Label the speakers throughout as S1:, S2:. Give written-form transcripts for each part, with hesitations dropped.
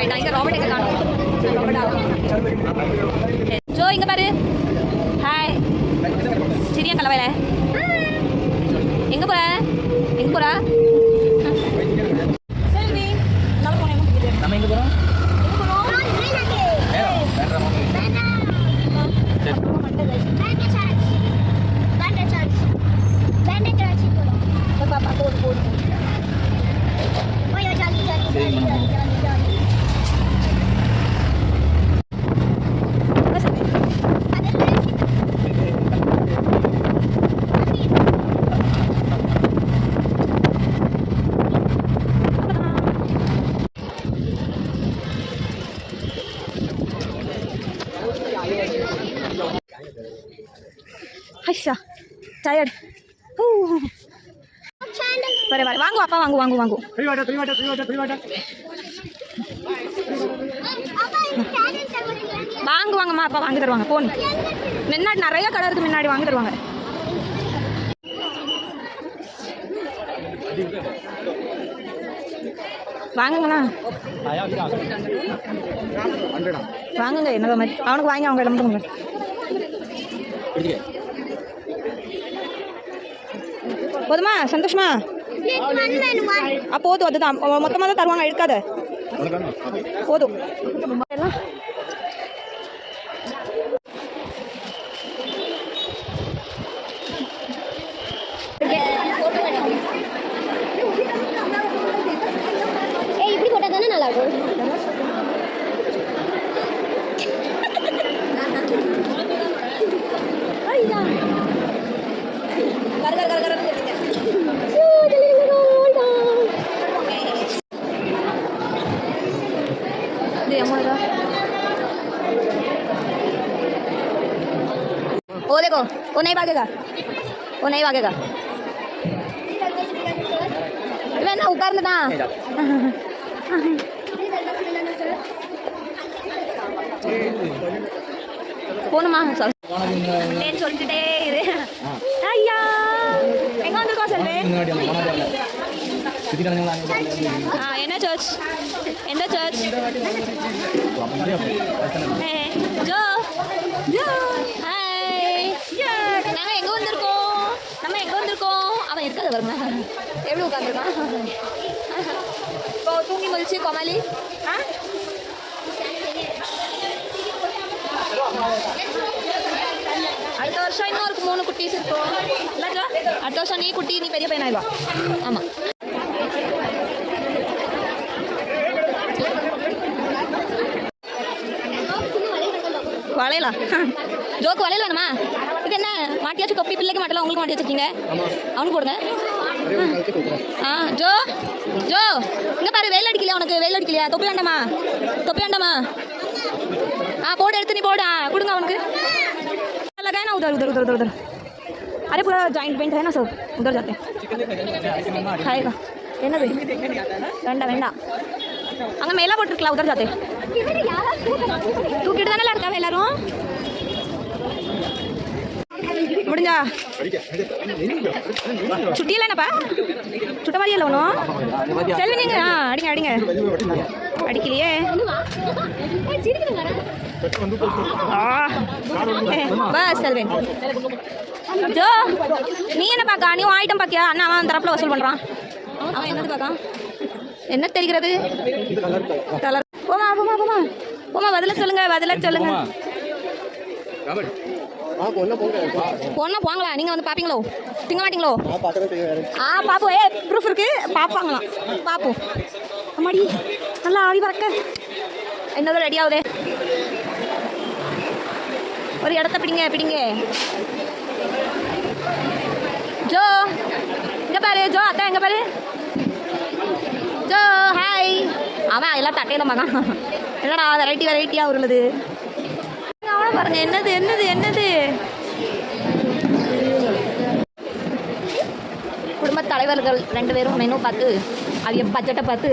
S1: बेटा इनका रॉबर्ट है जो इंग பாரு ஹாய் சிரியா கலவைல எங்க போற செல்வி நம்ம எங்க போறோம் ஐயா டயர்ட் வர வர வாங்கு அப்பா வாங்கு வாங்கு வாங்கு வாங்கு வாங்கம்மா அப்பா வாங்கி தருவாங்க போன் முன்னாடி நிறைய கடை இருக்கு முன்னாடி வாங்கி தருவாங்க வாங்குங்கண்ணா வாங்குங்க என்னதோ மாதிரி அவனுக்கு வாங்கி அவங்க இடம் கொடுங்க போதுமா சந்தோஷமா போதும் அதுதான் மொத்தமாக தான் தருவாங்க எடுக்காத போதும் இப்படி போட்டா தானே நல்லா இருக்கும் वो देखो वो नहीं भागेगा ना ऊपर ना போணுமா சொல்லிட்டே இரு ஐயா எங்க வந்திருக்கோம் செல்வே என்ன சர்ச் எந்த சர்ச் ஜோ ஜோ ஹாய் நாங்கள் எங்கே வந்திருக்கோம் அவன் இருக்காது வருங்க எப்படி உட்காந்துருக்கான் இப்போ தூங்கி முழிச்சு கோமாளி அடுத்த வருஷம் இன்னும் 3 குட்டீஸ் இருக்கும் அடுத்த வருஷம் நீ குட்டி நீ பெரிய பையனாயிவா ஆமாம் வளையலாம் ஜோக்கு வளையல் வேணுமா இது என்ன மாட்டியாச்சும் தொப்பி பிள்ளைக்கு மாட்டலாம் உங்களுக்கு மாட்டி வச்சுருக்கீங்க அவனுக்கு போடுங்க ஜோ ஜோ இங்கே பாரு வெயில் அடிக்கலையா உனக்கு வெயில் அடிக்கலையா தொப்பி வேண்டாமா போடு எடுத்து நீ போடு கொடுங்க அவனுக்கு लगा है ना उधर उधर उधर उधर उधर अरे पूरा जॉइंट पेंट है ना सब उधर जाते हैं खाएगा என்னது வேண்டாம் அங்கே மேலே போட்டுருக்கலாம் உதர் ஜாத்தே தூக்கிட்டு தானே இருக்காங்க எல்லாரும் முடிஞ்சா சுட்டியில் என்னப்பா சுட்ட மாதிரியே இல்லை ஒன்றும் செல்வி நீங்கள் அடிங்க அடிக்கலையே பஸ் செல்வேன் ஜோ நீ என்ன பார்க்கா நீ ஐட்டம் பார்க்கியா அண்ணா அவன் தரப்பில் வசூல் பண்ணுறான் அவன் என்னது பார்க்கா என்ன தெரிகிறது கலர் போமா பதில சொல்லுங்க பொண்ணா போங்களா நீங்கள் வந்து பார்ப்பீங்களோ திங்க மாட்டீங்களோ பார்ப்போம் ப்ரூஃப் இருக்கு பார்ப்பாங்களாம் பார்ப்போம் அம்மாடி நல்லா ஆடி பறக்க என்னதான் ரெடி ஆகுதே ஒரு இடத்த பிடிங்க ஜோ இங்கே பாரு ஜோ அத்தா எங்கே பாரு ஜோ ஹாய் அவன் எல்லாம் தட்டையில மகான் என்னடா வெரைட்டியாக உருளுது அவனை பாருங்க என்னது குடும்ப தலைவர்கள் 2 பேரும் மெனு பார்த்து அவங்க பட்ஜெட்டை பார்த்து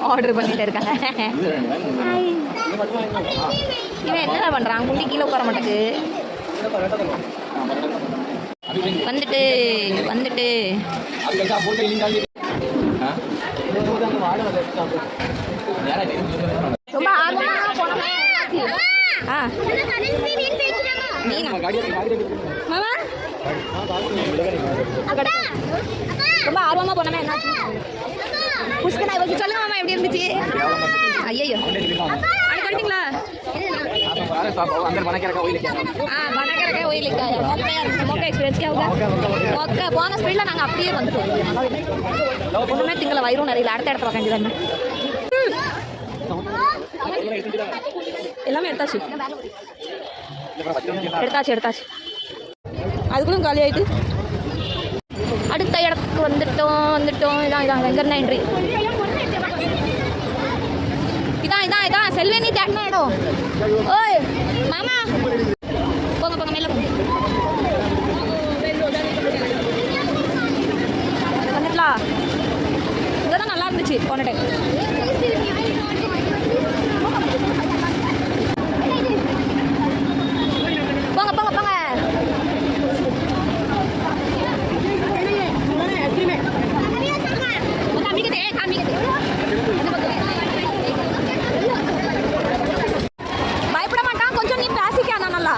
S1: ஆர்டர் பண்ணிட்டு இருக்காங்க இவன் என்னடா பண்ணுறான் குண்டி கீழே உட்கார மாட்டேக்கு வந்துட்டு வந்துட்டு ரொம்ப ஆர்வமா போனோமே. ஆ மாமா ரொம்ப ஆர்வமா போனோமே என்னாச்சு? புஷ்கனா இவருக்கு சொல்லுங்க மாமா எப்படி இருந்துச்சு? ஐயோ அன்னைக்கு வந்துட்டீங்களா? வணக்கறக்க ஓயிலிக்கா மொக்க எக்ஸ்பீரியன்ஸ்க்கே மொக்க போன ஸ்பீடில் நாங்கள் அப்படியே வந்துட்டோம். ஒன்றுமே திங்களை வயிறும் நிறைய அடுத்த இடத்துல உக்காந்துதாங்க. எல்லாமே எடுத்தாச்சு எடுத்தாச்சு எடுத்தாச்சு. அதுக்குள்ள காலி ஆகிட்டு அடுத்த இடத்துக்கு வந்துட்டோம் வந்துட்டோம். இதான் எங்கே இருந்தா என்ட்ரி? இதான் செல்வேனி தேடின இடம். ஓய் மாமா போங்க போங்க மேலே போங்க. வந்துட்டலாம். இங்கே தான் நல்லா இருந்துச்சு போன டைம். போங்க போங்க போங்க. பயப்பட மாட்டான் கொஞ்சம். நீ பேசிக்கானா நல்லா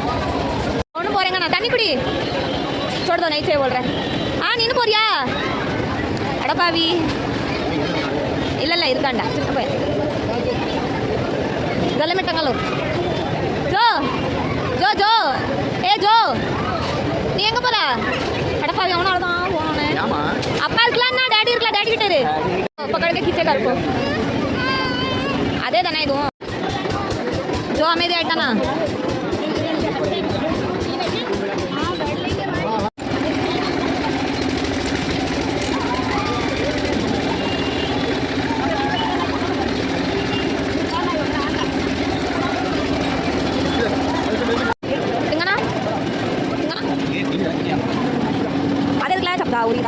S1: ஒன்றும் போறேங்க. நான் தண்ணி குடி சொல்றதோ நைச்சே போடுறேன். நின்று போறியா? அடப்பாவி இல்லை இருக்காண்டா சின்ன போய் இதெல்லாம் மிட்டங்களும். ஜோ ஜோ ஜோ ஜோ நீ எங்கே போற? அடப்பாவி அவனால தான் போனே. அப்பா இருக்கலாம் டேடி இருக்கலாம். டேடி கிட்டாரு அப்பா கடைக்க கிச்சேக்கா இருக்கும். அதே தானே இதுவும். ஜோ அமைதி ஆயிட்டானா?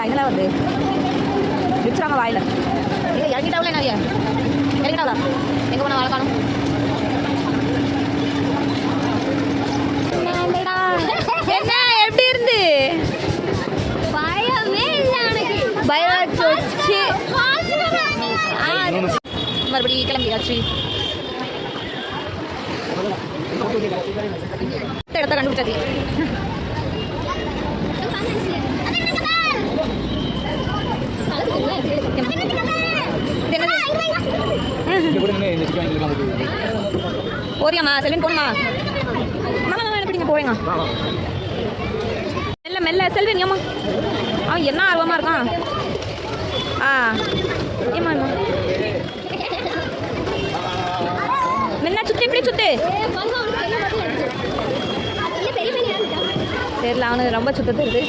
S1: இதில் வந்து விச்சுறாங்க வாயில். இங்கே இறங்கிட்டாவில் என்ன இறங்கிட்டாவா? எங்கே போனால் வாழை காணும்? என்ன எப்படி இருந்து? பயமே இல்லை எனக்கு. பயம் மறுபடியும் கிளம்பியாச்சு. இடத்த கண்டுபிடிச்சாச்சு. போறியாம்மா செல்வன்? போணுமா? மாமா என்ன பிடிங்க போவேங்க. மெல்ல மெல்ல செல்வன். ஏமா அவன் என்ன ஆர்வமாக இருக்கான்? ஏமா மெல்ல சுத்து. இப்படி சுத்து. தெரியல அவனுக்கு ரொம்ப சுத்த தெரியுது.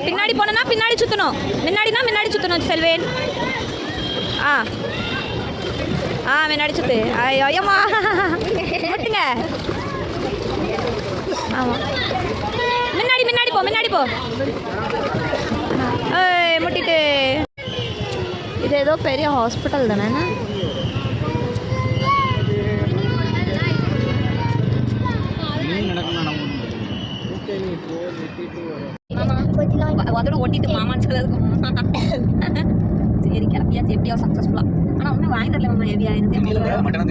S1: பின்னாடி போனா பின்னாடி சுற்றணும். முன்னாடினா முன்னாடி சுற்றணும் செல்வேன். முன்னாடி சுத்து. ஐயோயம்மா முட்டுங்க. ஆமாம் முன்னாடி முன்னாடி போ முன்னாடி போ. முட்டிட்டு. இது ஏதோ பெரிய ஹாஸ்பிட்டல் தானே? அதோட ஓட்டிட்டு மாமான்னு சொல்லதுக்கு சரி கிளம்பியாச்சு. எப்படியோ சக்ஸஸ்ஃபுல்லாக. ஆனால் ஒன்றும் வாங்கி தரல மாமா. ஹெவியாக இருந்துச்சு.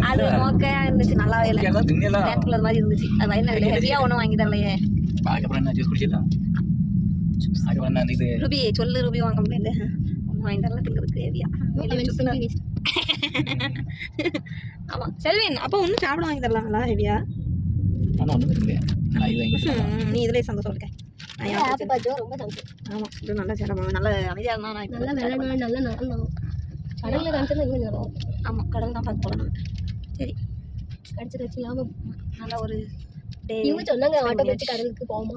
S1: அது மோக்கையா இருந்துச்சு. நல்லாவே இல்லை. நேரத்துக்குள்ள மாதிரி இருந்துச்சு. அது வயலில் ஹெவியாக ஒன்றும் வாங்கி தரலையே. ரூபி சொல்லு. ரூபி வாங்க முடியல. ஒன்றும் வாங்கி தரல. திங்கிறதுக்கு ஹெவியாக. ஆமாம் செல்வின் அப்போ ஒன்றும் சாப்பிட வாங்கி தரலாங்களா ஹெவியாக? நீ இதுலேயே சந்தோஷம் இருக்கேன். ஆமாம் இது நல்ல சிரமம். நல்ல அமைதியாக இருந்தால் ஆமாம் கடல் தான் பார்த்து போகலாம். சரி கடிச்சு லாபம். நல்ல ஒரு டே சொன்னாங்க ஆட்டோ வச்சு கடலுக்கு போவோம்.